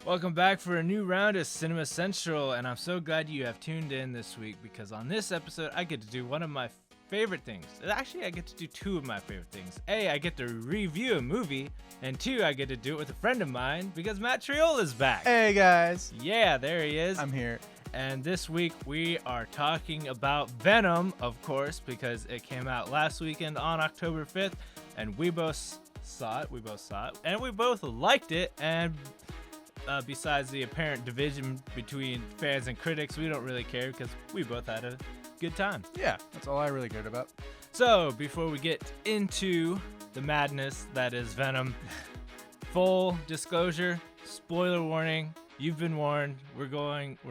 Welcome back for a new round of Cinema Central, and I'm so glad you have tuned in this week because on this episode, I get to do one of my favorite things. Actually, I get to do two of my favorite things. A, I get to review a movie, and two, I get to do it with a friend of mine because Matt Triola is back. Hey guys. Yeah, there he is. I'm here. And this week we are talking about Venom, of course, because it came out last weekend on October 5th, and we both saw it. And we both liked it, and besides the apparent division between fans and critics, we don't really care because we both had a good time. Yeah, that's all I really cared about. So, before we get into the madness that is Venom, full disclosure, spoiler warning, you've been warned. We're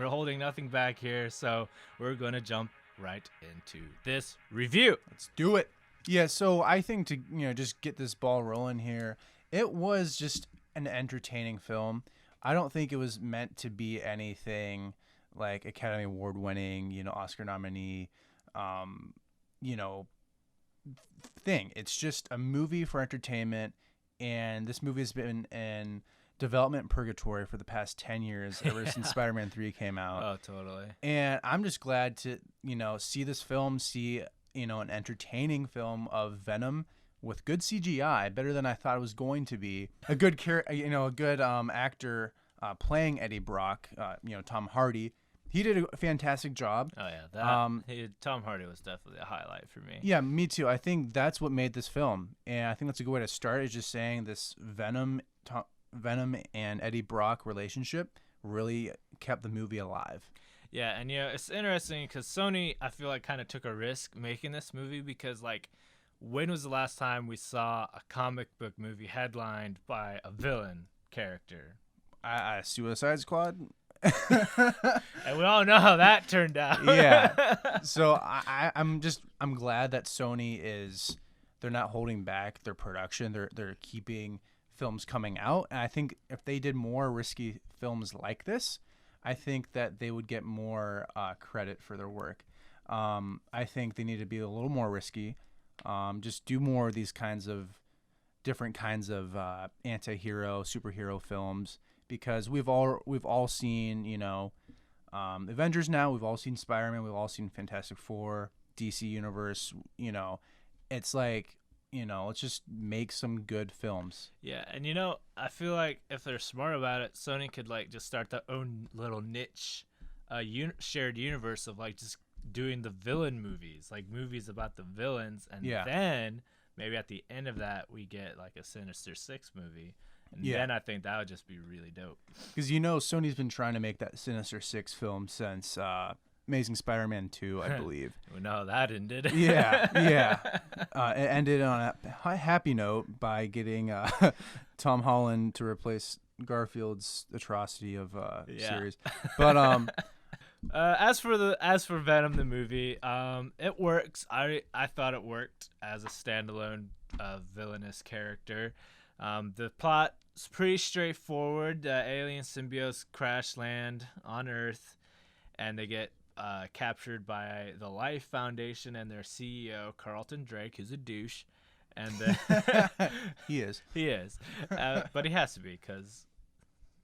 holding nothing back here, so we're going to jump right into this review. Let's do it. Yeah, so I think to, just get this ball rolling here, it was just an entertaining film. I don't think it was meant to be anything like Academy Award winning, Oscar nominee, thing. It's just a movie for entertainment, and this movie has been in development purgatory for the past 10 years, ever since Spider-Man 3 came out. Oh, totally. And I'm just glad to, see this film, see, an entertaining film of Venom with good CGI, better than I thought it was going to be. A good actor playing Eddie Brock, Tom Hardy. He did a fantastic job. Oh yeah, Tom Hardy was definitely a highlight for me. Yeah, me too. I think that's what made this film, and I think that's a good way to start. Is just saying this Venom and Eddie Brock relationship really kept the movie alive. Yeah, and it's interesting because Sony, I feel like, kind of took a risk making this movie because, like, when was the last time we saw a comic book movie headlined by a villain character? Suicide Squad. And we all know how that turned out. Yeah. So I'm glad that Sony they're not holding back their production. They're keeping films coming out, and I think if they did more risky films like this, I think that they would get more credit for their work. I think they need to be a little more risky. Just do more of these different kinds of anti-hero, superhero films, because we've all seen, Avengers now. We've all seen Spider-Man. We've all seen Fantastic Four, DC Universe. It's like, let's just make some good films. Yeah, and I feel like if they're smart about it, Sony could just start their own little niche, shared universe of just doing the villain movies, like movies about the villains, and then maybe at the end of that we get a Sinister Six movie, and then I think that would just be really dope. Because Sony's been trying to make that Sinister Six film since Amazing Spider-Man 2, I believe. We know how that ended. Yeah. It ended on a happy note by getting Tom Holland to replace Garfield's atrocity of series. But as for Venom the movie, it works. I thought it worked as a standalone villainous character. The plot's pretty straightforward. Alien symbiotes crash land on Earth, and they get captured by the Life Foundation and their CEO Carlton Drake, who's a douche, and he is, but he has to be because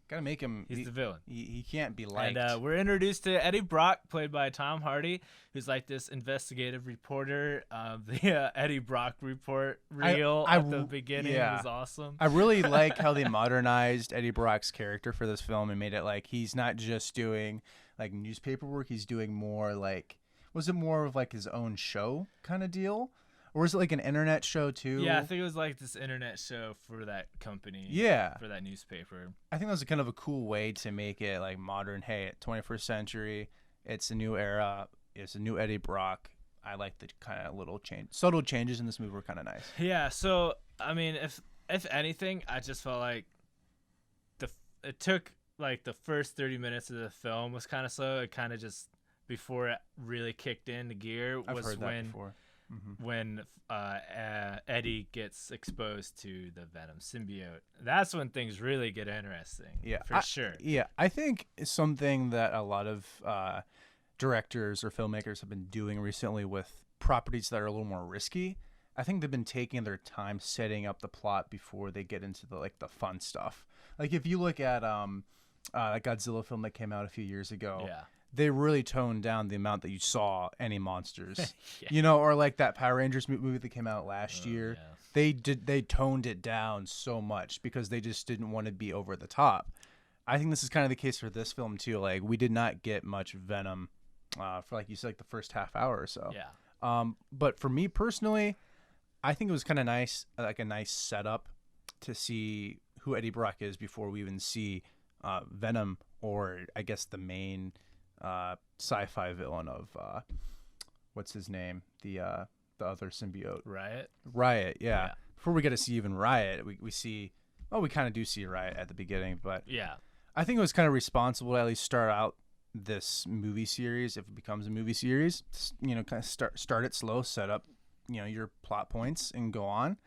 gotta make him. He's the villain. He can't be liked. And we're introduced to Eddie Brock, played by Tom Hardy, who's this investigative reporter. The Eddie Brock report reel at the beginning was awesome. I really like how they modernized Eddie Brock's character for this film and made it he's not just doing newspaper work. He's doing more was it more of his own show kind of deal? Or was it an internet show too? Yeah, I think it was this internet show for that company. Yeah. For that newspaper. I think that was kind of a cool way to make it modern. Hey, 21st century, it's a new era. It's a new Eddie Brock. I like the kind of subtle changes in this movie were kind of nice. Yeah. So I mean, if anything, I just felt it took the first 30 minutes of the film was kind of slow. It kind of just before it really kicked into gear was I've heard that before. When Eddie gets exposed to the Venom symbiote. That's when things really get interesting. Yeah, for sure. Yeah, I think it's something that a lot of directors or filmmakers have been doing recently with properties that are a little more risky. I think they've been taking their time setting up the plot before they get into the fun stuff. If you look at that Godzilla film that came out a few years ago. Yeah. They really toned down the amount that you saw any monsters, Yeah. or like that Power Rangers movie that came out last year. Yeah. They toned it down so much because they just didn't want to be over the top. I think this is kind of the case for this film too. Like we did not get much Venom for like you said, like the first half hour or so. Yeah. But for me personally, I think it was kind of nice, like a nice setup to see who Eddie Brock is before we even see Venom, or I guess the main sci-fi villain of what's his name, the other symbiote, Riot, yeah. Before we get to see even Riot, we see, we kind of do see Riot at the beginning, but Yeah. I think it was kind of responsible to at least start out this movie series, if it becomes a movie series, kind of start it slow, set up your plot points and go on.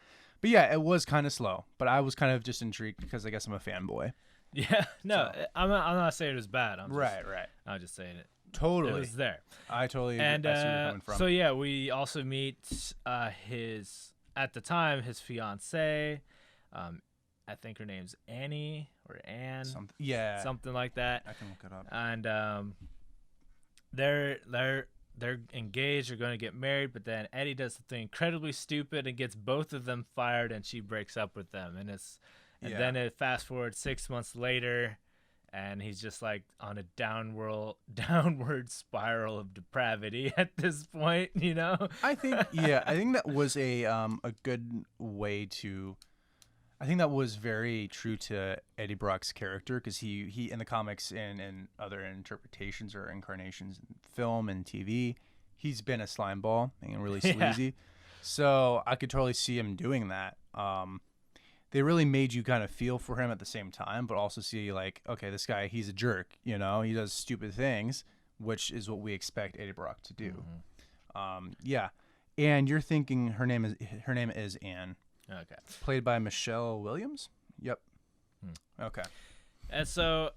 But yeah, it was kind of slow, but I was kind of just intrigued because I guess I'm a fanboy. Yeah, no, So. I'm not saying it was bad. Right. I'm just saying it. Totally. It was there. I totally And I see where you're coming from. so yeah, we also meet his at the time his fiance. I think her name's Annie or Anne. Something like that. I can look it up. And they're engaged. They're going to get married, but then Eddie does something incredibly stupid and gets both of them fired, and she breaks up with them. And then it fast forward 6 months later, and he's just like on a downward spiral of depravity at this point, I think that was a good way to. I think that was very true to Eddie Brock's character, because he in the comics and other interpretations or incarnations in film and TV, he's been a slime ball and really sleazy. Yeah. So I could totally see him doing that. They really made you kind of feel for him at the same time, but also see like, okay, this guy, he's a jerk, he does stupid things, which is what we expect Eddie Brock to do. Mm-hmm. Yeah. And you're thinking her name is Anne. Okay. Played by Michelle Williams? Yep. Okay. And so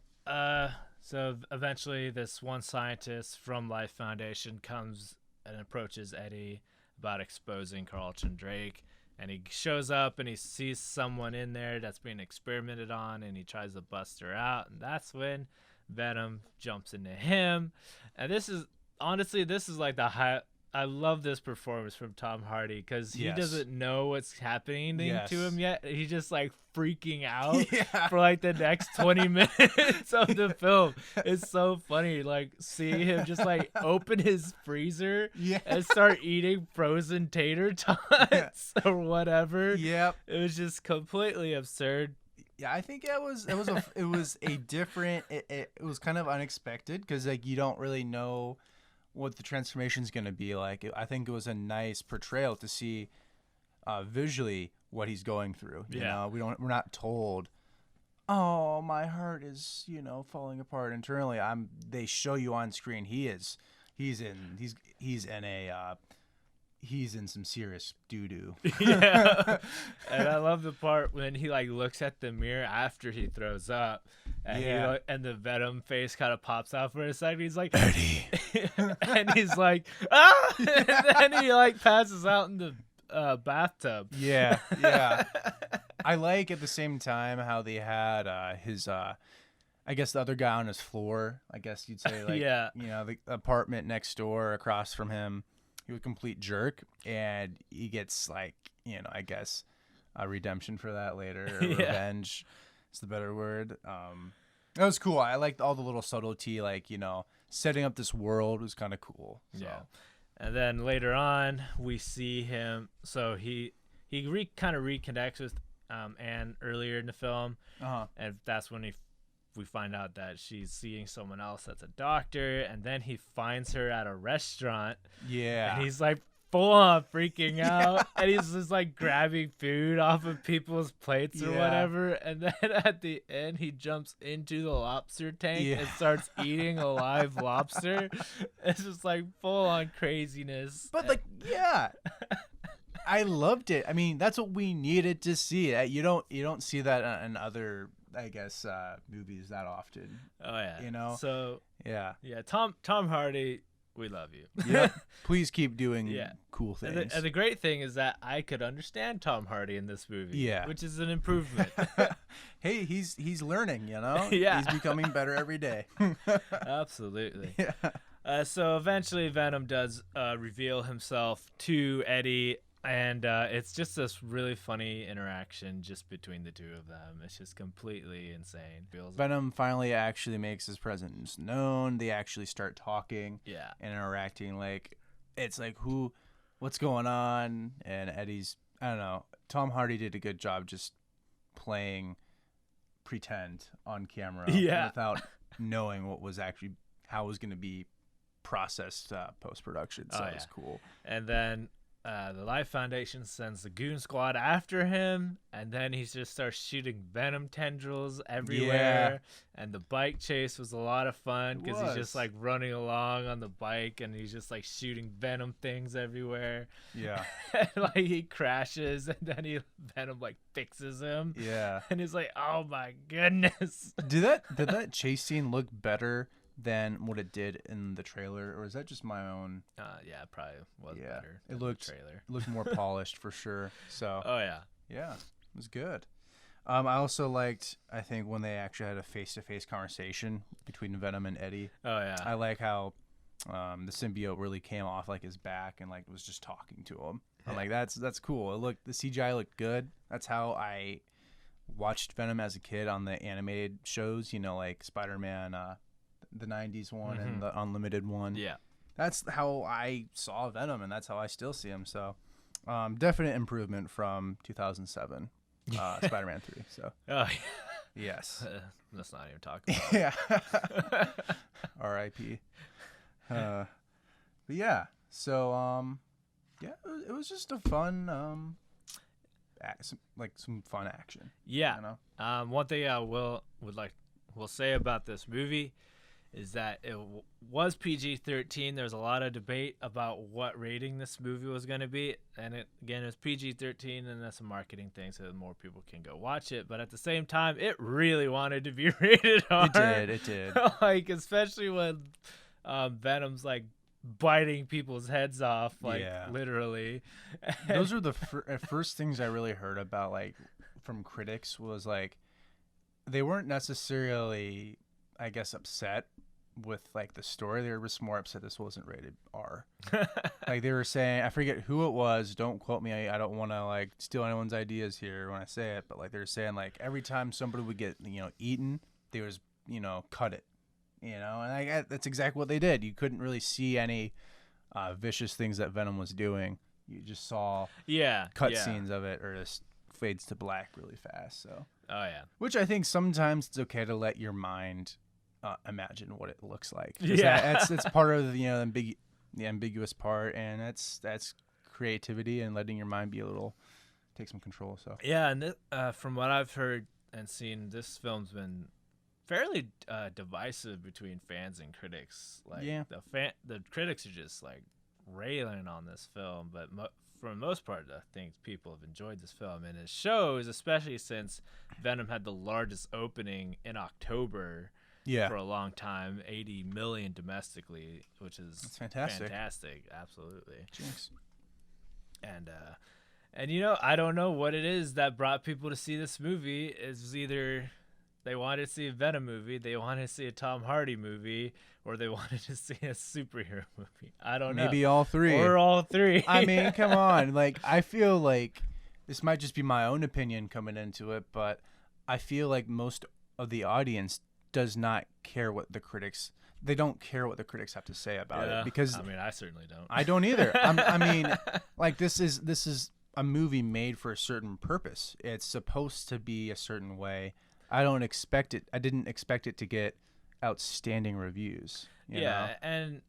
eventually this one scientist from Life Foundation comes and approaches Eddie about exposing Carlton Drake. And he shows up and he sees someone in there that's being experimented on, and he tries to bust her out. And that's when Venom jumps into him. And this is like the high. I love this performance from Tom Hardy, because he doesn't know what's happening to him yet. He's just like freaking out for like the next 20 minutes of the film. It's so funny, like seeing him just like open his freezer and start eating frozen tater tots or whatever. Yep. It was just completely absurd. Yeah, I think it was a different. It was kind of unexpected, because like you don't really know what the transformation is going to be like. I think it was a nice portrayal to see visually what he's going through. You know, we're not told, oh, my heart is, falling apart internally. They show you on screen he's in some serious doo-doo. Yeah. And I love the part when he like looks at the mirror after he throws up, and and the Venom face kind of pops out for a second. He's like, Eddie. and he's like, ah, and then he like passes out in the bathtub. Yeah. I like at the same time how they had his I guess the other guy on his floor, I guess you'd say, like, the apartment next door across from him. He was a complete jerk, and he gets like, I guess a redemption for that later, or revenge is the better word. That was cool. I liked all the little subtlety, like, setting up this world was kind of cool. So. Yeah. And then later on, we see him. So he kind of reconnects with Anne earlier in the film, and that's when we find out that she's seeing someone else that's a doctor, and then he finds her at a restaurant. Yeah. And he's like full on freaking out, and he's just like grabbing food off of people's plates or whatever. And then at the end, he jumps into the lobster tank and starts eating a live lobster. It's just like full on craziness. But like, I loved it. I mean, that's what we needed to see. You don't see that in other, I guess, movies that often. Oh yeah. So yeah. Tom Hardy we love you. Yep. Please keep doing Yeah. cool And things. the great thing is that I could understand Tom Hardy in this movie, Yeah. which is an improvement. Hey, he's learning, you know? Yeah. He's becoming better every day. Absolutely. Yeah. So eventually Venom does reveal himself to Eddie, and it's just this really funny interaction just between the two of them. It's just completely insane. Venom finally actually makes his presence known. They actually start talking Yeah. and interacting. Like, it's like, what's going on? And Eddie's, I don't know. Tom Hardy did a good job just playing pretend on camera Yeah. without knowing what was actually, how it was going to be processed post-production. So it was cool. And then the Life Foundation sends the Goon Squad after him, and then he just starts shooting Venom tendrils everywhere. And the bike chase was a lot of fun because he's just like running along on the bike, and he's just like shooting Venom things everywhere. Yeah. And, like he crashes, and then Venom like fixes him. Yeah. And he's like, "Oh my goodness!" Did that chase scene look better than what it did in the trailer, or is that just my own? Yeah, it probably was better. It looked the trailer. It looked more polished for sure. So Oh yeah. yeah, it was good. I also liked, I think, when they actually had a face-to-face conversation between Venom and Eddie. Oh yeah. I like how the symbiote really came off like his back and like was just talking to him. I'm like, that's cool. The CGI looked good. That's how I watched Venom as a kid on the animated shows. You know, like Spider-Man, the 90s one and the Unlimited one. Yeah. That's how I saw Venom, and that's how I still see him. So definite improvement from 2007 Spider-Man 3. So Oh yes. Let's not even talk about Yeah. R.I.P. But yeah. So yeah, it was just a fun some fun action. Yeah. You know? One thing I will say about this movie is that it was PG-13. There's a lot of debate about what rating this movie was going to be, and it was PG-13, and that's a marketing thing so that more people can go watch it. But at the same time, it really wanted to be rated R. It did. Like, especially when Venom's like biting people's heads off, like literally. Those are the first things I really heard about, like, from critics, was like they weren't necessarily, I guess, upset with like the story. They were just more upset this wasn't rated R. Like they were saying, I forget who it was, don't quote me, I don't want to like steal anyone's ideas here when I say it, but like they were saying like every time somebody would get, you know, eaten, they was, you know, cut it, you know, and that's exactly what they did. You couldn't really see any vicious things that Venom was doing. You just saw cut scenes of it, or just fades to black really fast. So which I think sometimes it's okay to let your mind imagine what it looks like. It's part of the, you know, the ambiguous part, and that's creativity and letting your mind be take some control. So and from what I've heard and seen, this film's been fairly divisive between fans and critics. Like the critics are just like railing on this film, but for the most part, I think people have enjoyed this film, and it shows, especially since Venom had the largest opening in October. For a long time, 80 million domestically, which is fantastic. Absolutely. Jinx. And you know, I don't know what it is that brought people to see this movie. It's either they wanted to see a Venom movie, they wanted to see a Tom Hardy movie, or they wanted to see a superhero movie. I don't know. Maybe all three. Or all three. I mean, come on. Like, I feel like this might just be my own opinion coming into it, but I feel like most of the audience does not care what the critics have to say about it, because I mean, I certainly don't. I don't either. I mean, like, this is a movie made for a certain purpose. It's supposed to be a certain way. I didn't expect it to get outstanding reviews. You know? And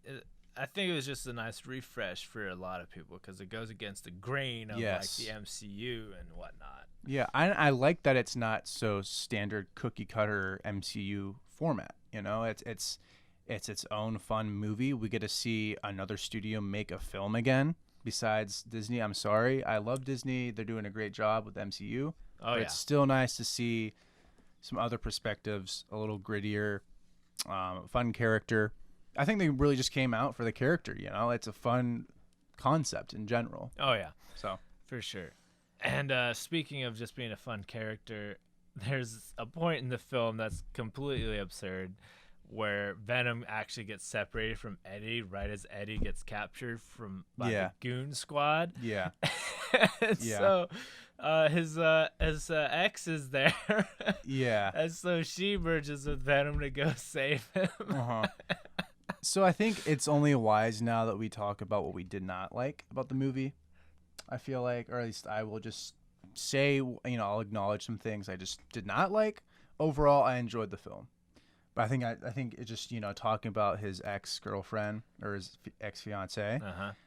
I think it was just a nice refresh for a lot of people because it goes against the grain of like the MCU and whatnot. Yeah, I like that it's not so standard cookie cutter MCU format. You know, it's its own fun movie. We get to see another studio make a film again besides Disney. I'm sorry, I love Disney. They're doing a great job with MCU. But it's still nice to see some other perspectives, a little grittier, fun character. I think they really just came out for the character. You know, it's a fun concept in general. Oh yeah, So for sure. And speaking of just being a fun character, there's a point in the film that's completely absurd where Venom actually gets separated from Eddie right as Eddie gets captured by Yeah. the goon squad. yeah, And Yeah. so his ex is there. yeah. And so she merges with Venom to go save him. Uh-huh. So I think it's only wise now that we talk about what we did not like about the movie. I feel like, or at least I will just say, I'll acknowledge some things I just did not like. Overall, I enjoyed the film. But I think it just, talking about his ex-girlfriend or his ex-fiance,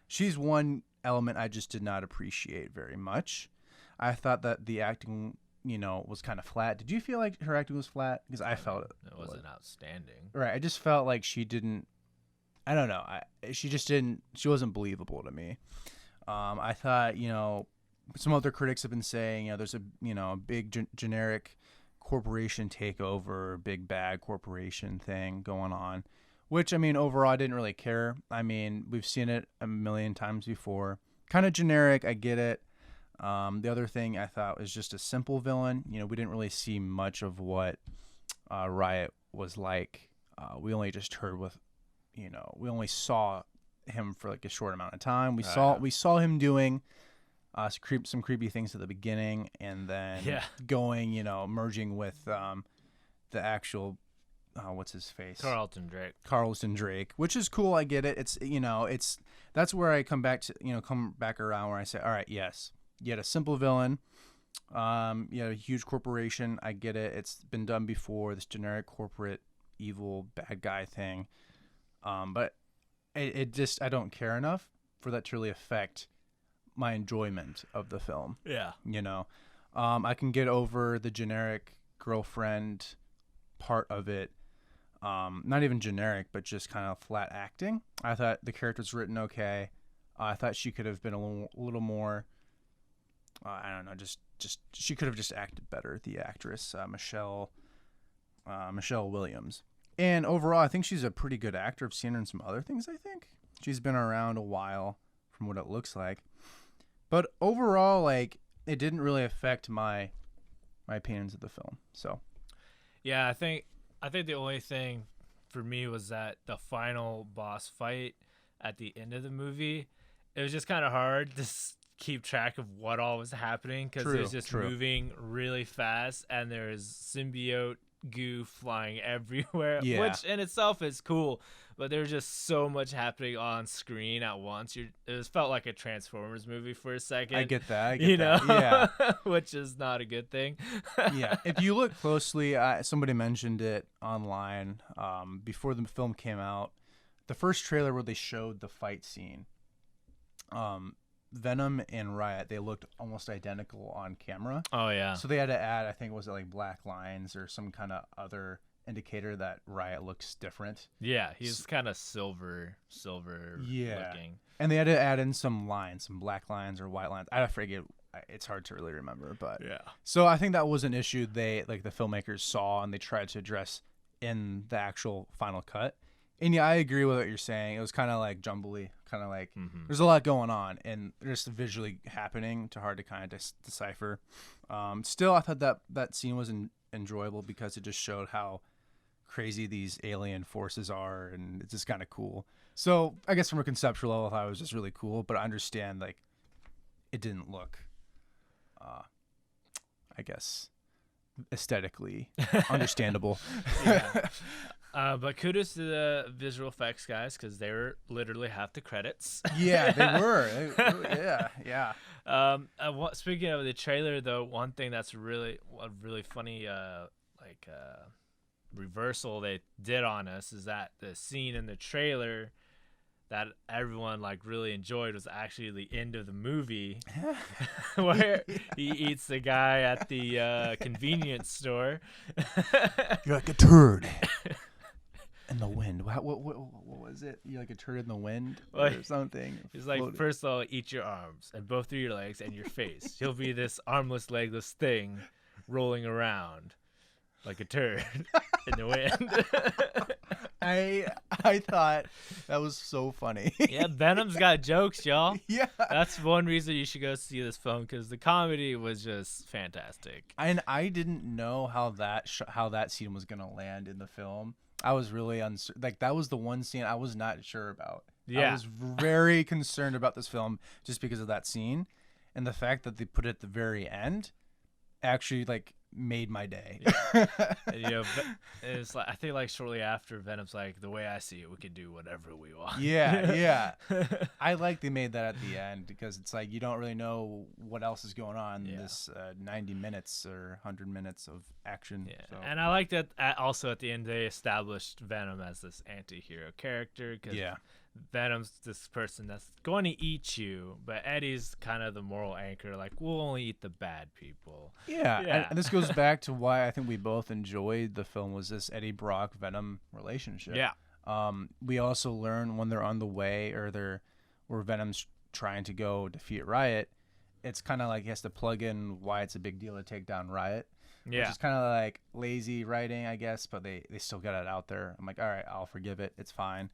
she's one element I just did not appreciate very much. I thought that the acting, was kind of flat. Did you feel like her acting was flat? Because I felt It wasn't outstanding. Right. I just felt like she didn't, I don't know. She wasn't believable to me. I thought, some other critics have been saying, there's a big generic corporation takeover, big bad corporation thing going on, which, overall, I didn't really care. We've seen it a million times before. Kind of generic. I get it. The other thing I thought was just a simple villain. We didn't really see much of what Riot was like. We only just heard we only saw him for like a short amount of time. We saw him doing some creepy things at the beginning, and then going, merging with the actual what's his face, Carlton Drake, which is cool. I get it. It's that's where I come back around where I say, all right, yes, you had a simple villain. You had a huge corporation. I get it. It's been done before. This generic corporate evil bad guy thing. But it just, I don't care enough for that to really affect my enjoyment of the film. Yeah. I can get over the generic girlfriend part of it. Not even generic, but just kind of flat acting. I thought the character was written okay. I thought she could have been a little more, I don't know, just she could have just acted better. The actress, Michelle Williams. And overall, I think she's a pretty good actor. I've seen her in some other things, I think. She's been around a while from what it looks like. But overall, it didn't really affect my opinions of the film. So, yeah, I think the only thing for me was that the final boss fight at the end of the movie, it was just kind of hard to keep track of what all was happening because it was just moving really fast, and there's symbiote goo flying everywhere, which in itself is cool, but there's just so much happening on screen at once. It felt like a Transformers movie for a second. I get that. Yeah. Which is not a good thing. Yeah. If you look closely, somebody mentioned it online before the film came out. The first trailer where they showed the fight scene, Venom and Riot, they looked almost identical on camera. Oh yeah. So they had to add, I think, was it like black lines or some kind of other indicator that Riot looks different. Yeah, he's kind of silver looking. And they had to add in some lines, some black lines or white lines. I forget. It's hard to really remember, but yeah. So I think that was an issue the filmmakers saw and they tried to address in the actual final cut. And yeah, I agree with what you're saying. It was kind of like jumbly, kind of like there's a lot going on and just visually happening, too hard to kind of decipher. Still, I thought that scene was enjoyable because it just showed how crazy these alien forces are, and it's just kind of cool. So I guess from a conceptual level, I thought it was just really cool, but I understand it didn't look, I guess, aesthetically understandable. Yeah. But kudos to the visual effects guys because they were literally half the credits. Yeah, they were. Yeah. Speaking of the trailer, though, one thing that's a really funny reversal they did on us is that the scene in the trailer that everyone really enjoyed was actually the end of the movie where he eats the guy at the convenience store. You're like a turd. In the wind. What was it? You're like a turd in the wind or something. He's like, first of all, eat your arms and both of your legs and your face. You'll be this armless, legless thing rolling around like a turd in the wind. I I thought that was so funny. Yeah, Venom's got jokes, y'all. Yeah. That's one reason you should go see this film, because the comedy was just fantastic. And I didn't know how that scene was gonna land in the film. I was really uncertain. Like that was the one scene I was not sure about. Yeah. I was very concerned about this film just because of that scene, and the fact that they put it at the very end actually like made my day. And, you know, it's like, I think like shortly after, Venom's like, the way I see it, we can do whatever we want. Yeah. I like they made that at the end because it's like you don't really know what else is going on in this 90 minutes or 100 minutes of action. Yeah. So. And I like that also at the end they established Venom as this anti-hero character, because Venom's this person that's going to eat you, but Eddie's kind of the moral anchor, like, we'll only eat the bad people. Yeah. And this goes back to why I think we both enjoyed the film, was this Eddie Brock Venom relationship. Yeah. We also learn when they're on the way, or where Venom's trying to go defeat Riot, it's kind of like he has to plug in why it's a big deal to take down Riot. Yeah. Which is kind of like lazy writing, I guess, but they still got it out there. I'm like, all right, I'll forgive it. It's fine.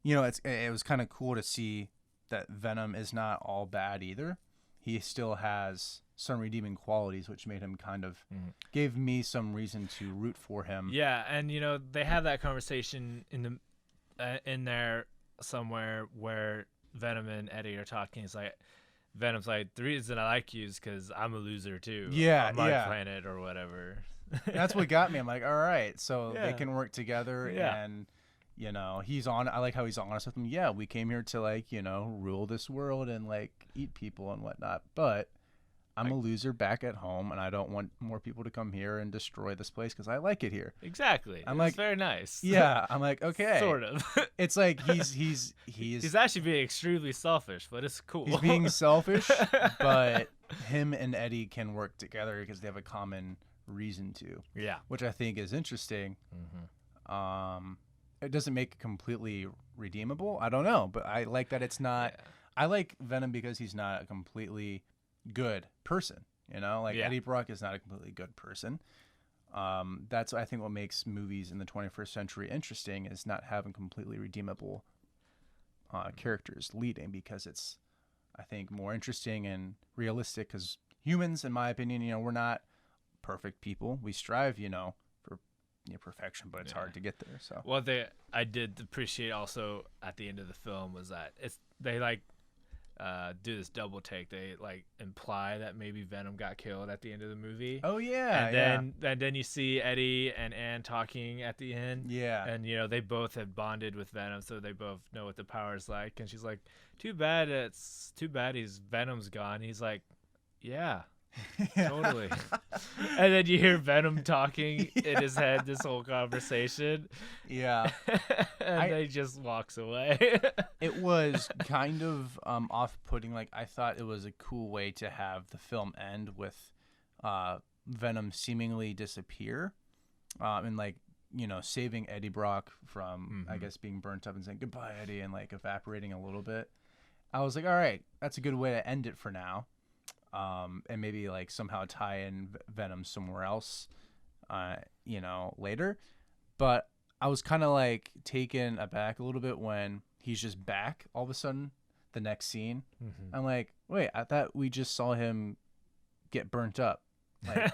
You know, it was kind of cool to see that Venom is not all bad either. He still has some redeeming qualities, which made him kind of gave me some reason to root for him. Yeah, and you know they have that conversation in there somewhere where Venom and Eddie are talking. It's like Venom's like, the reason I like you is because I'm a loser too. Yeah, on my planet or whatever. That's what got me. I'm like, all right, so they can work together and. You know, I like how he's honest with them. Yeah, we came here to, like, you know, rule this world and, like, eat people and whatnot. But I'm a loser back at home, and I don't want more people to come here and destroy this place because I like it here. Exactly. I'm like, very nice. Yeah, I'm like, okay. Sort of. It's like he's actually being extremely selfish, but it's cool. He's being selfish, but him and Eddie can work together because they have a common reason to. Yeah. Which I think is interesting. It doesn't make it completely redeemable. I don't know, but I like that it's not. Yeah. I like Venom because he's not a completely good person. You know, like Eddie Brock is not a completely good person. That's I think what makes movies in the 21st century interesting, is not having completely redeemable characters leading, because it's, I think, more interesting and realistic. Because humans, in my opinion, you know, we're not perfect people. We strive, you know, for perfection, but it's hard to get there. So one thing I did appreciate also at the end of the film was that they like do this double take. They like imply that maybe Venom got killed at the end of the movie. Oh yeah, and then you see Eddie and Anne talking at the end. Yeah, and you know they both had bonded with Venom, so they both know what the power's like. And she's like, "Too bad Venom's gone." He's like, "Yeah." Totally. And then you hear Venom talking in his head this whole conversation. Yeah. And he just walks away. It was kind of off-putting. Like, I thought it was a cool way to have the film end with Venom seemingly disappear, and, like, you know, saving Eddie Brock from, I guess, being burnt up and saying goodbye, Eddie, and, like, evaporating a little bit. I was like, all right, that's a good way to end it for now. And maybe like somehow tie in Venom somewhere else, you know, later. But I was kind of like taken aback a little bit when he's just back all of a sudden the next scene. I'm like, wait, I thought we just saw him get burnt up. Like,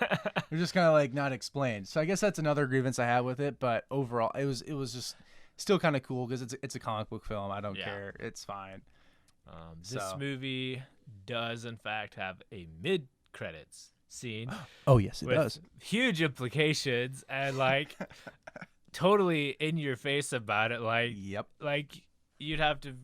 they're just kind of like not explained. So I guess that's another grievance I have with it. But overall, it was just still kind of cool because it's a comic book film. I don't care. It's fine. This movie does in fact have a mid-credits scene. Oh yes, it does. Huge implications and like totally in your face about it. Like, like you'd have to,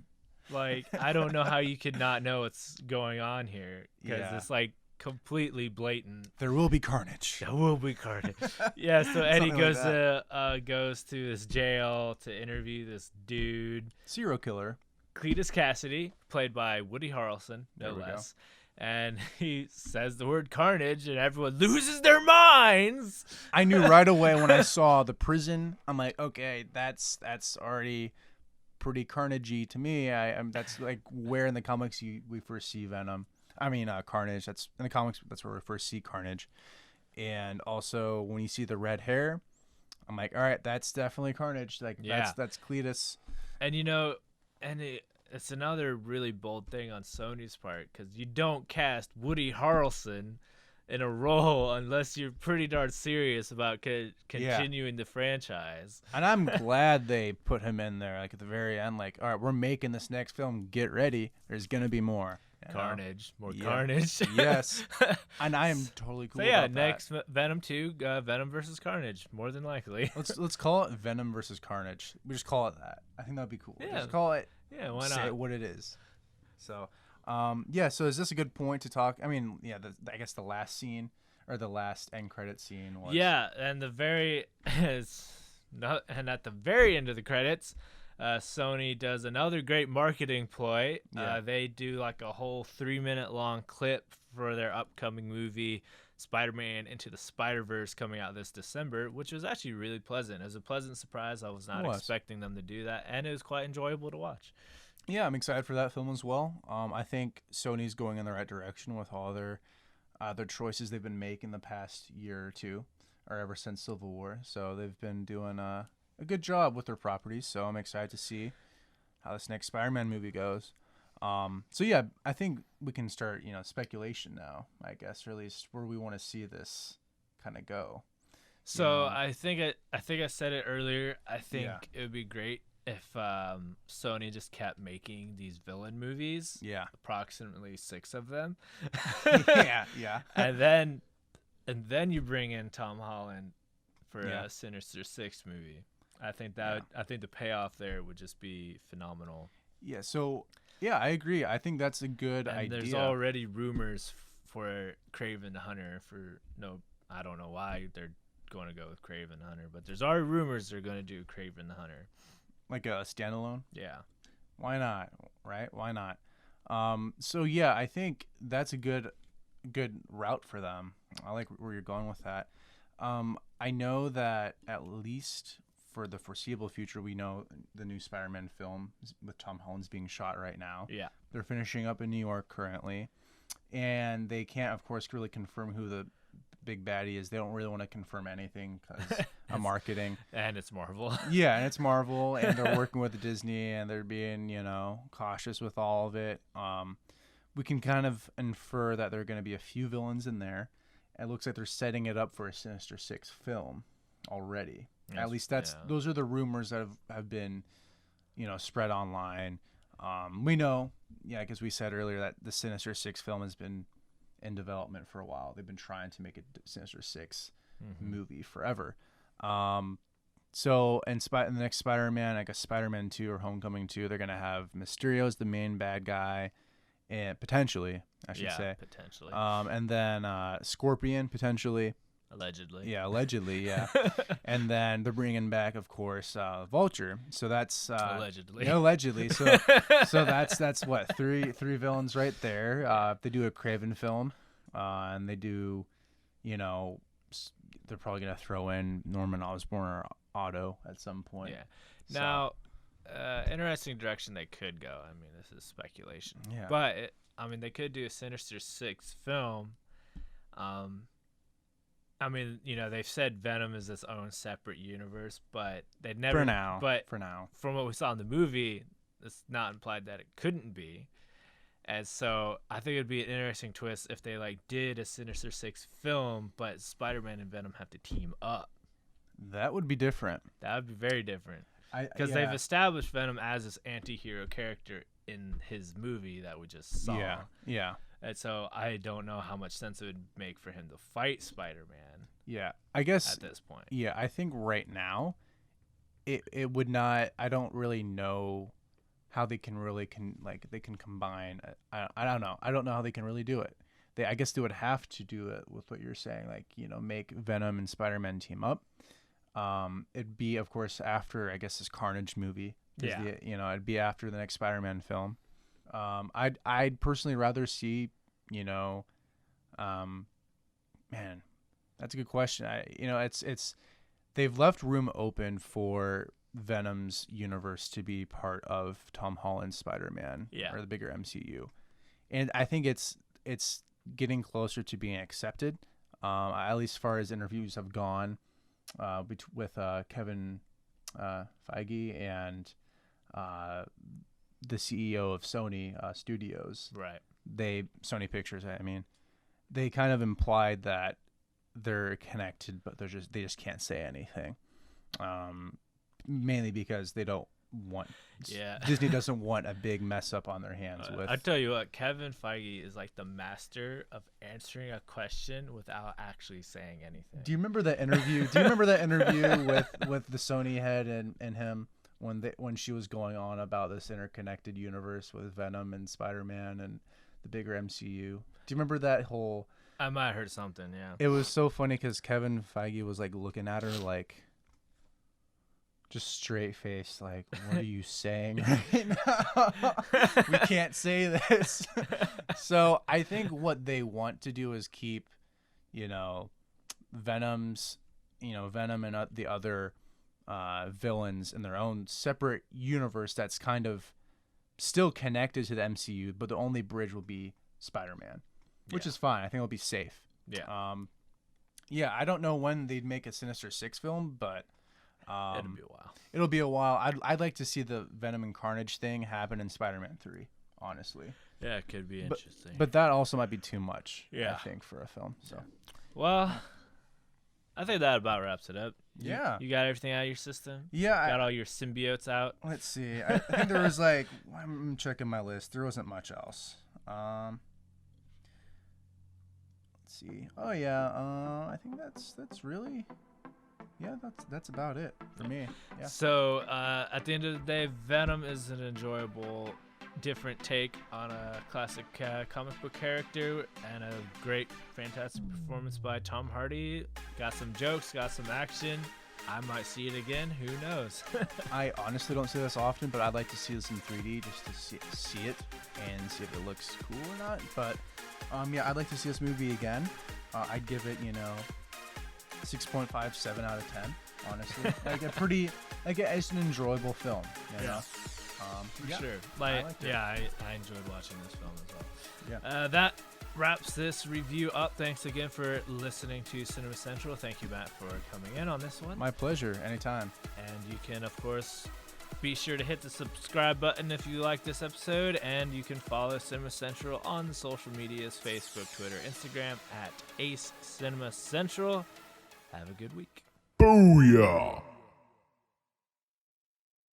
like, I don't know how you could not know what's going on here, because it's like completely blatant. There will be carnage. There will be carnage. Yeah. So Eddie goes to this jail to interview this dude, serial killer. Cletus Cassidy, played by Woody Harrelson, no less. And he says the word carnage, and everyone loses their minds. I knew right away when I saw the prison. I'm like, okay, that's already pretty carnagey to me. That's like where in the comics we first see Venom. I mean, Carnage. That's in the comics. That's where we first see Carnage. And also when you see the red hair, I'm like, all right, that's definitely Carnage. Like Yeah. that's Cletus. And it's another really bold thing on Sony's part, because you don't cast Woody Harrelson in a role unless you're pretty darn serious about Yeah. continuing the franchise. And I'm glad they put him in there, like at the very end, like, all right, we're making this next film. Get ready. There's gonna be more. You know? Carnage, more Yeah. Carnage. Yes. And I am totally cool So yeah, about next that. Venom 2, Venom versus Carnage, more than likely. Let's call it Venom versus Carnage. We just call it that. I think that'd be cool. Yeah. Just call it. Yeah, why Say not? it what it is. So, yeah. So is this a good point to talk? I mean, yeah. I guess the last scene or the last end credit scene was. Yeah, and and at the very end of the credits, Sony does another great marketing ploy. Yeah. They do like a whole 3-minute long clip for their upcoming movie, Spider-Man Into the Spider-Verse, coming out this December, which was actually really pleasant. It was a pleasant surprise. I was not expecting them to do that, and it was quite enjoyable to watch. Yeah, I'm excited for that film as well. I think Sony's going in the right direction with all their choices they've been making the past year or two, or ever since Civil War. So they've been doing a good job with their properties. So I'm excited to see how this next Spider-Man movie goes. So yeah, I think we can start, speculation now, I guess, or at least where we want to see this kind of go. So I think I said it earlier. I think Yeah. it would be great if Sony just kept making these villain movies. Yeah. Approximately 6 of them. yeah. and then you bring in Tom Holland for a Sinister Six movie. I think I think the payoff there would just be phenomenal. Yeah. So yeah, I agree. I think that's a good And idea. there's already rumors for Kraven the Hunter. I don't know why they're going to go with Kraven the Hunter, but there's already rumors they're going to do Kraven the Hunter. Like a standalone. Yeah. Why not? Right? Why not? So yeah, I think that's a good route for them. I like where you're going with that. I know that at least for the foreseeable future, we know the new Spider-Man film with Tom Holland's being shot right now. Yeah. They're finishing up in New York currently, and they can't, of course, really confirm who the big baddie is. They don't really want to confirm anything because of marketing. And it's Marvel. Yeah, and it's Marvel, and they're working with Disney, and they're being, cautious with all of it. We can kind of infer that there are going to be a few villains in there. It looks like they're setting it up for a Sinister Six film already. At least those are the rumors that have been, spread online. We know, because we said earlier that the Sinister Six film has been in development for a while. They've been trying to make a Sinister Six movie forever. So in the next Spider-Man, I guess Spider-Man 2 or Homecoming 2, they're gonna have Mysterio as the main bad guy, and potentially, I should say, potentially. And then Scorpion potentially. Allegedly. Yeah, allegedly, yeah. And then they're bringing back, of course, Vulture. So that's allegedly. Yeah, allegedly. So that's what three villains right there. If they do a Craven film, and they do, they're probably gonna throw in Norman Osborn or Otto at some point. Yeah. Now, interesting direction they could go. I mean, this is speculation. Yeah. But they could do a Sinister Six film. They've said Venom is its own separate universe, but they never. For now. But for now, from what we saw in the movie, it's not implied that it couldn't be. And so I think it'd be an interesting twist if they did a Sinister Six film, but Spider-Man and Venom have to team up. that would be different. That would be very different. Because they've established Venom as this anti-hero character in his movie that we just saw. Yeah. And so I don't know how much sense it would make for him to fight Spider-Man. Yeah. I guess at this point. Yeah, I think right now, it would not. I don't really know how they can really they can combine. I don't know. I don't know how they can really do it. I guess they would have to do it with what you're saying, make Venom and Spider-Man team up. It'd be, of course, after I guess this Carnage movie. Yeah. It'd be after the next Spider-Man film. I'd personally rather see, man, that's a good question. It's they've left room open for Venom's universe to be part of Tom Holland's Spider-Man or the bigger MCU, and I think it's getting closer to being accepted. At least as far as interviews have gone, with Kevin Feige and the CEO of Sony Studios. Right. Sony Pictures. I mean, they kind of implied that they're connected, but they just can't say anything. Mainly because they don't want. Yeah. Disney doesn't want a big mess up on their hands with. I tell you what, Kevin Feige is like the master of answering a question without actually saying anything. Do you remember that interview? with the Sony head and him when she was going on about this interconnected universe with Venom and Spider-Man and the bigger MCU? Do you remember that whole? I might have heard something. Yeah. It was so funny because Kevin Feige was like looking at her like. Just straight face, like, what are you saying right now? We can't say this. So I think what they want to do is keep, Venom and the other villains in their own separate universe that's kind of still connected to the MCU, but the only bridge will be Spider-Man, which is fine. I think it'll be safe. Yeah. I don't know when they'd make a Sinister Six film, but. It'll be a while. It'll be a while. I'd like to see the Venom and Carnage thing happen in Spider-Man 3, honestly. Yeah, it could be interesting. But that also might be too much, yeah. I think, for a film. So, well, I think that about wraps it up. Yeah. You got everything out of your system? Yeah. Got all your symbiotes out? Let's see. I think there was I'm checking my list. There wasn't much else. Let's see. Oh yeah. I think that's really. Yeah, that's about it for me. Yeah. So at the end of the day, Venom is an enjoyable, different take on a classic comic book character, and a great, fantastic performance by Tom Hardy. Got some jokes, got some action. I might see it again. Who knows? I honestly don't see this often, but I'd like to see this in 3D just to see it and see if it looks cool or not. But I'd like to see this movie again. I'd give it 6.57 out of 10, honestly. It's an enjoyable film. For sure. I enjoyed watching this film as well. Yeah. That wraps this review up. Thanks again for listening to Cinema Central. Thank you, Matt, for coming in on this one. My pleasure. Anytime. And you can, of course, be sure to hit the subscribe button if you like this episode, and you can follow Cinema Central on the social medias, Facebook, Twitter, Instagram at Ace Cinema Central. Have a good week. Booyah!